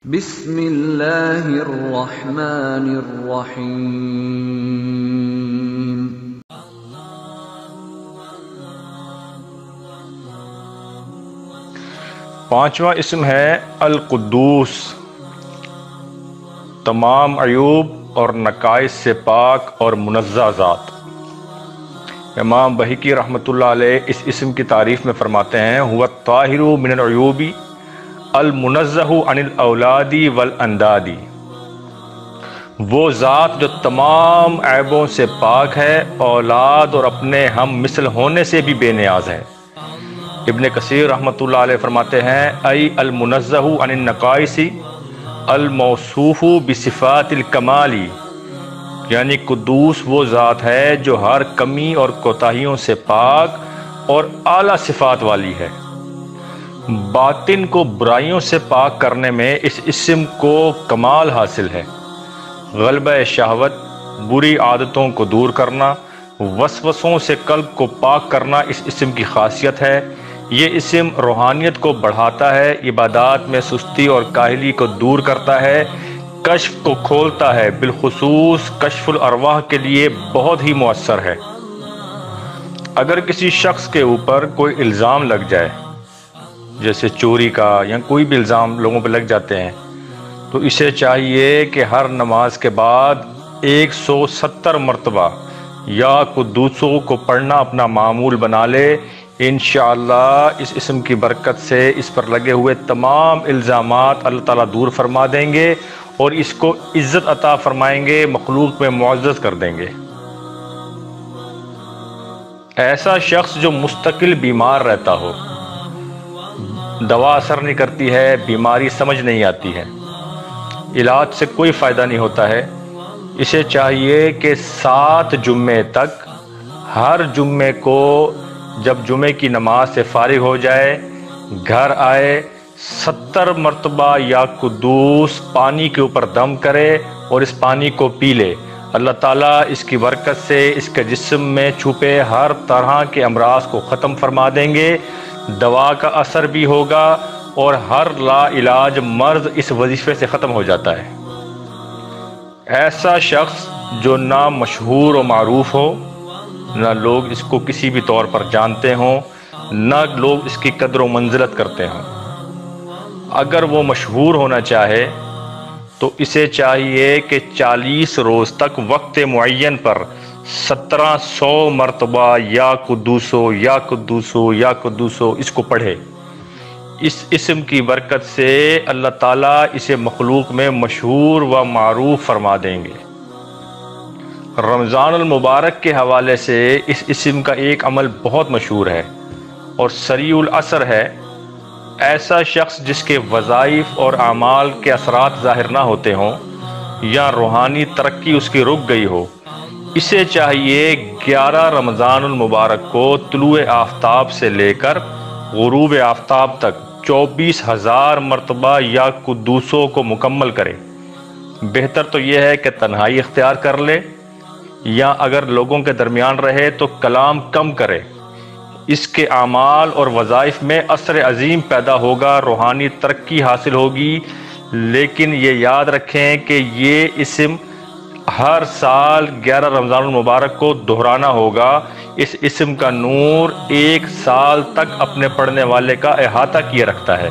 بسم اللہ الرحمن الرحیم۔ پانچواں اسم ہے القدوس، تمام عیوب اور نقائص سے پاک اور منزہ ذات۔ امام بہقی رحمۃ اللہ علیہ اس اسم کی تعریف میں فرماتے ہیں هو الطاہر من العیوب المنزہ عن الاولاد والانداد، وہ ذات جو تمام عیبوں سے پاک ہے، اولاد اور اپنے ہم مثل ہونے سے بھی بے نیاز ہے۔ ابن کثیر رحمۃ اللہ علیہ فرماتے ہیں ای المنزہ عن النقائص الموصوف بصفات الکمال، یعنی قدوس وہ ذات ہے جو ہر کمی اور کوتاہیوں سے پاک اور اعلیٰ صفات والی ہے۔ باطن کو برائیوں سے پاک کرنے میں اس اسم کو کمال حاصل ہے۔ غلبہ شہوت، بری عادتوں کو دور کرنا، وسوسوں سے قلب کو پاک کرنا اس اسم کی خاصیت ہے۔ یہ اسم روحانیت کو بڑھاتا ہے، عبادات میں سستی اور کاہلی کو دور کرتا ہے، کشف کو کھولتا ہے، بالخصوص کشف الارواح کے لیے بہت ہی مؤثر ہے۔ اگر کسی شخص کے اوپر کوئی الزام لگ جائے، جیسے چوری کا یا کوئی بھی الزام لوگوں پہ لگ جاتے ہیں، تو اسے چاہیے کہ ہر نماز کے بعد 170 مرتبہ یا قدوسوں کو پڑھنا اپنا معمول بنا لے۔ انشاءاللہ اس اسم کی برکت سے اس پر لگے ہوئے تمام الزامات اللہ تعالیٰ دور فرما دیں گے اور اس کو عزت عطا فرمائیں گے، مخلوق میں معزز کر دیں گے۔ ایسا شخص جو مستقل بیمار رہتا ہو، دوا اثر نہیں کرتی ہے، بیماری سمجھ نہیں آتی ہے، علاج سے کوئی فائدہ نہیں ہوتا ہے، اسے چاہیے کہ 7 جمعے تک ہر جمعے کو جب جمعے کی نماز سے فارغ ہو جائے، گھر آئے، 70 مرتبہ یا قدوس پانی کے اوپر دم کرے اور اس پانی کو پی لے۔ اللہ تعالیٰ اس کی برکت سے اس کے جسم میں چھپے ہر طرح کے امراض کو ختم فرما دیں گے، دوا کا اثر بھی ہوگا اور ہر لا علاج مرض اس وظیفے سے ختم ہو جاتا ہے۔ ایسا شخص جو نہ مشہور و معروف ہو، نہ لوگ اس کو کسی بھی طور پر جانتے ہوں، نہ لوگ اس کی قدر و منزلت کرتے ہوں، اگر وہ مشہور ہونا چاہے تو اسے چاہیے کہ 40 روز تک وقت معین پر 1700 مرتبہ یا قدوسو یا قدوسو یا قدوسو اس کو پڑھے۔ اس اسم کی برکت سے اللہ تعالیٰ اسے مخلوق میں مشہور و معروف فرما دیں گے۔ رمضان المبارک کے حوالے سے اس اسم کا ایک عمل بہت مشہور ہے اور سریع الاثر ہے۔ ایسا شخص جس کے وظائف اور اعمال کے اثرات ظاہر نہ ہوتے ہوں یا روحانی ترقی اس کی رک گئی ہو، اسے چاہیے 11 رمضان المبارک کو طلوع آفتاب سے لے کر غروب آفتاب تک 24,000 مرتبہ یا قدوسوں کو مکمل کرے۔ بہتر تو یہ ہے کہ تنہائی اختیار کر لے، یا اگر لوگوں کے درمیان رہے تو کلام کم کرے۔ اس کے اعمال اور وظائف میں اثر عظیم پیدا ہوگا، روحانی ترقی حاصل ہوگی۔ لیکن یہ یاد رکھیں کہ یہ اسم ہر سال 11 رمضان المبارک کو دہرانا ہوگا۔ اس اسم کا نور 1 سال تک اپنے پڑھنے والے کا احاطہ کیے رکھتا ہے۔